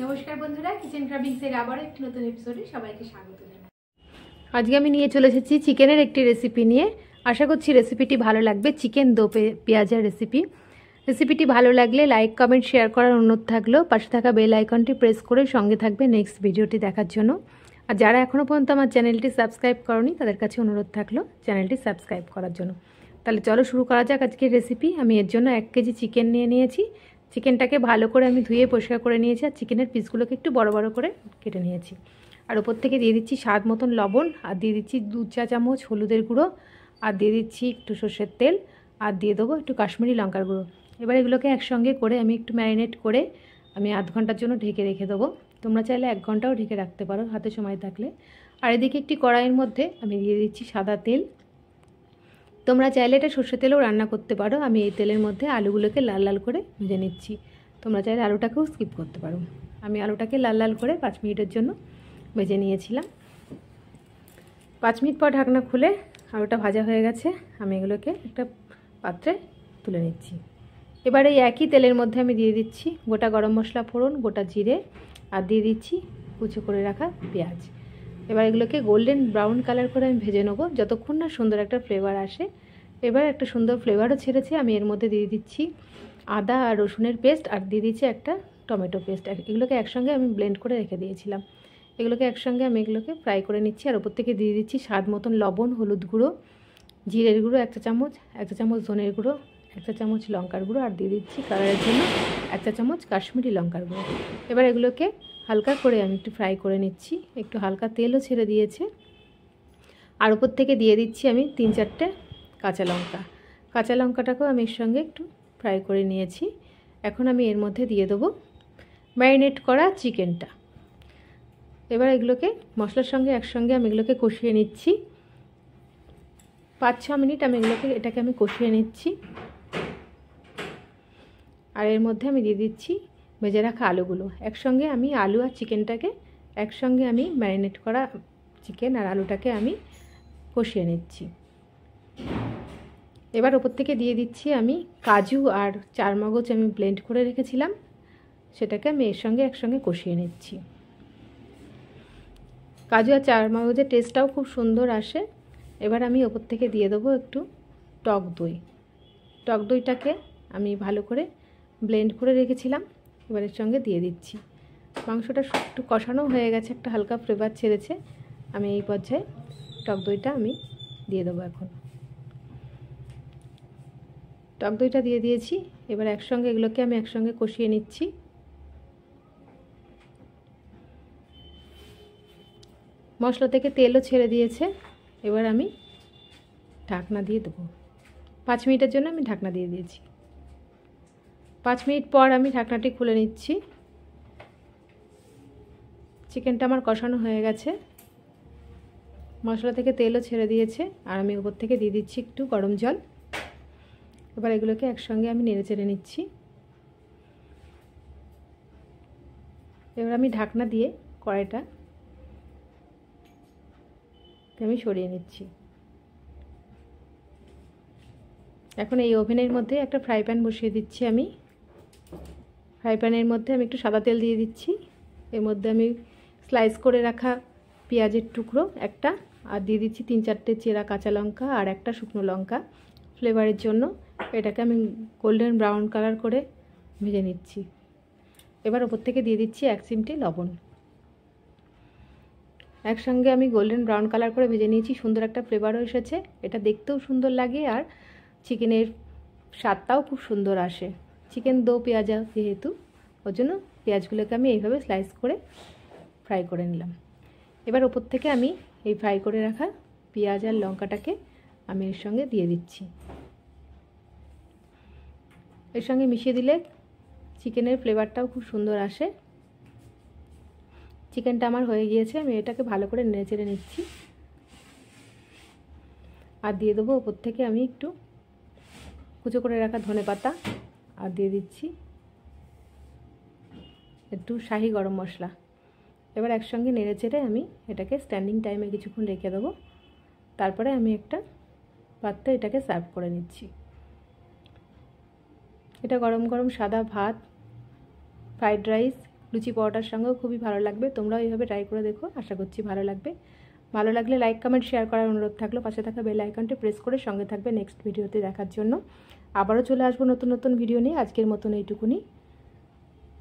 নমস্কার বন্ধুরা, কিচেন ক্রাভিংসের আবার একটি নতুন এপিসোডে সবাইকে স্বাগত জানাই। আজকে আমি নিয়ে চলে এসেছি চিকেনের একটি রেসিপি নিয়ে। আশা করছি রেসিপিটি ভালো লাগবে। চিকেন দো পেঁয়াজের রেসিপিটি ভালো লাগলে লাইক কমেন্ট শেয়ার করার অনুরোধ থাকলো। পাশে থাকা বেল আইকনটি প্রেস করে সঙ্গে থাকবে নেক্সট ভিডিওটি দেখার জন্য। আর যারা এখনও পর্যন্ত আমার চ্যানেলটি সাবস্ক্রাইব করনি তাদের কাছে অনুরোধ থাকলো চ্যানেলটি সাবস্ক্রাইব করার জন্য। তাহলে চলো শুরু করা যাক আজকের রেসিপি। আমি এর জন্য 1 কেজি চিকেন নিয়ে নিয়েছি। চিকেনটাকে ভালো করে আমি ধুয়ে পরিষ্কার করে নিয়েছি আর চিকেনের পিসগুলোকে একটু বড় বড় করে কেটে নিয়েছি। আর ওপর থেকে দিয়ে দিচ্ছি স্বাদ মতন লবণ, আর দিয়ে দিচ্ছি 2 চা চামচ হলুদের গুঁড়ো, আর দিয়ে দিচ্ছি একটু সর্ষের তেল, আর দিয়ে দেবো একটু কাশ্মীরি লঙ্কার গুঁড়ো। এবার এগুলোকে একসঙ্গে করে আমি একটু ম্যারিনেট করে আমি আধ ঘন্টার জন্য ঢেকে রেখে দেবো। তোমরা চাইলে 1 ঘন্টাও ঢেকে রাখতে পারো হাতে সময় থাকলে। আর এদিকে একটি কড়াইয়ের মধ্যে আমি দিয়ে দিচ্ছি সাদা তেল। তোমরা চাইলে এটা সর্ষের তেলেও রান্না করতে পারো। আমি এই তেলের মধ্যে আলুগুলোকে লাল লাল করে ভেজে নিচ্ছি। তোমরা চাইলে আলুটাকেও স্কিপ করতে পারো। আমি আলুটাকে লাল লাল করে 5 মিনিটের জন্য ভেজে নিয়েছিলাম। 5 মিনিট পর ঢাকনা খুলে আলুটা ভাজা হয়ে গেছে। আমি এগুলোকে একটা পাত্রে তুলে নিচ্ছি। এবার এই একই তেলের মধ্যে আমি দিয়ে দিচ্ছি গোটা গরম মশলা ফোড়ন, গোটা জিরে, আর দিয়ে দিচ্ছি কুচো করে রাখা পেঁয়াজ। এবার এগুলোকে গোল্ডেন ব্রাউন কালার করে আমি ভেজে নেবো যতক্ষণ না সুন্দর একটা ফ্লেভার আসে। এবার একটা সুন্দর ফ্লেভারও ছেড়েছে। আমি এর মধ্যে দিয়ে দিচ্ছি আদা আর রসুনের পেস্ট, আর দিয়ে দিচ্ছি একটা টমেটো পেস্ট। এগুলোকে একসঙ্গে আমি ব্লেন্ড করে রেখে দিয়েছিলাম। এগুলোকে একসঙ্গে আমি এগুলোকে ফ্রাই করে নিচ্ছি। আর ওপর থেকে দিয়ে দিচ্ছি স্বাদ মতন লবণ, হলুদ গুঁড়ো, জিরের গুঁড়ো 1 চা চামচ, 1 চা চামচ ধনের গুঁড়ো, 1 চা চামচ লঙ্কার গুঁড়ো, আর দিয়ে দিচ্ছি কালারের জন্য 1 চা চামচ কাশ্মীরি লঙ্কার গুঁড়ো। এবার এগুলোকে হালকা করে আমি একটু ফ্রাই করে নিচ্ছি। একটু হালকা তেলও ছেড়ে দিয়েছে। আর ওপর থেকে দিয়ে দিচ্ছি আমি 3-4টে কাঁচা লঙ্কা। কাঁচা লঙ্কাটাকেও আমি এর সঙ্গে একটু ফ্রাই করে নিয়েছি। এখন আমি এর মধ্যে দিয়ে দেবো ম্যারিনেট করা চিকেনটা। এবার এগুলোকে মশলার সঙ্গে একসঙ্গে আমি এগুলোকে কষিয়ে নিচ্ছি। 5-6 মিনিট আমি এটাকে আমি কষিয়ে নিচ্ছি। আর এর মধ্যে আমি দিয়ে দিচ্ছি ভেজে রাখা আলুগুলো। একসঙ্গে আমি আলু আর চিকেনটাকে একসঙ্গে আমি ম্যারিনেট করা চিকেন আর আলুটাকে আমি কষিয়ে নিচ্ছি। এবার ওপর থেকে দিয়ে দিচ্ছি আমি কাজু আর চারমগজ আমি ব্লেন্ড করে রেখেছিলাম, সেটাকে আমি এর সঙ্গে একসঙ্গে কষিয়ে নিচ্ছি। কাজু আর চারমগজের টেস্টটাও খুব সুন্দর আসে। এবার আমি ওপর থেকে দিয়ে দেবো একটু টক দই। টক দইটাকে আমি ভালো করে ব্লেন্ড করে রেখেছিলাম, এবার এর সঙ্গে দিয়ে দিচ্ছি। মাংসটা একটু কষানো হয়ে গেছে, একটা হালকা ফ্লেভার ছেড়েছে। আমি এই পর্যায়ে টক দইটা আমি দিয়ে দেবো। এখন টক দইটা দিয়ে দিয়েছি। এবার একসঙ্গে এগুলোকে আমি একসঙ্গে কষিয়ে নিচ্ছি। মশলা থেকে তেলও ছেড়ে দিয়েছে। এবার আমি ঢাকনা দিয়ে দেবো। 5 মিনিটের জন্য আমি ঢাকনা দিয়ে দিয়েছি। 5 মিনিট পর আমি ঢাকনাটি খুলে নিচ্ছি। চিকেনটা আমার কষানো হয়ে গেছে, মশলা থেকে তেলও ছেড়ে দিয়েছে। আর আমি উপর থেকে দিয়ে দিচ্ছি একটু গরম জল। এবার এগুলোকে একসঙ্গে আমি নেড়ে চেড়ে নিচ্ছি। এবার আমি ঢাকনা দিয়ে কড়াইটা আমি সরিয়ে নিচ্ছি। এখন এই ওভেনের মধ্যে একটা ফ্রাই প্যান বসিয়ে দিচ্ছি। আমি ফ্রাই প্যানের মধ্যে আমি একটু সাদা তেল দিয়ে দিচ্ছি। এর মধ্যে আমি স্লাইস করে রাখা পেঁয়াজের টুকরো একটা, আর দিয়ে দিচ্ছি 3-4টে চেরা কাঁচা লঙ্কা আর একটা শুকনো লঙ্কা ফ্লেভারের জন্য। এটাকে আমি গোল্ডেন ব্রাউন কালার করে ভেজে নিচ্ছি। এবার ওপর থেকে দিয়ে দিচ্ছি 1 চিমটি লবণ। একসঙ্গে আমি গোল্ডেন ব্রাউন কালার করে ভেজে নিয়েছি। সুন্দর একটা ফ্লেভারও এসেছে। এটা দেখতেও সুন্দর লাগে আর চিকেনের স্বাদটাও খুব সুন্দর আসে। চিকেন দো পেঁয়াজা যেহেতু, ওর জন্য পেঁয়াজগুলোকে আমি এইভাবে স্লাইস করে ফ্রাই করে নিলাম। এবার ওপর থেকে আমি এই ফ্রাই করে রাখা পেঁয়াজ আর লঙ্কাটাকে আমি এর সঙ্গে দিয়ে দিচ্ছি। এর সঙ্গে মিশিয়ে দিলে চিকেনের ফ্লেভারটাও খুব সুন্দর আসে। চিকেনটা আমার হয়ে গিয়েছে। আমি এটাকে ভালো করে নেড়ে চেড়ে নিচ্ছি। আর দিয়ে দেবো ওপর থেকে আমি একটু কুচো করে রাখা ধনেপাতা, আর দিয়ে দিচ্ছি একটু শাহি গরম মশলা। এবার একসঙ্গে নেড়ে চেড়ে আমি এটাকে স্ট্যান্ডিং টাইমে কিছুক্ষণ রেখে দেবো। তারপরে আমি একটা পাত্রে এটাকে সার্ভ করে নিচ্ছি। এটা গরম গরম সাদা ভাত, ফ্রাইড রাইস লুচি পরোটার সঙ্গেও খুবই ভালো লাগবে। তোমরাও এইভাবে ট্রাই করে দেখো, আশা করছি ভালো লাগবে। ভালো লাগলে লাইক কমেন্ট শেয়ার করার অনুরোধ থাকলো। পাশে থাকা বেল আইকনটি প্রেস করে সঙ্গে থাকবে নেক্সট ভিডিওতে দেখার জন্য। আবারও চলে আসবো নতুন নতুন ভিডিও নিয়ে। আজকের মতন এইটুকুনি।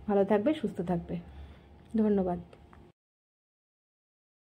ভালো থাকবে, সুস্থ থাকবে। ধন্যবাদ।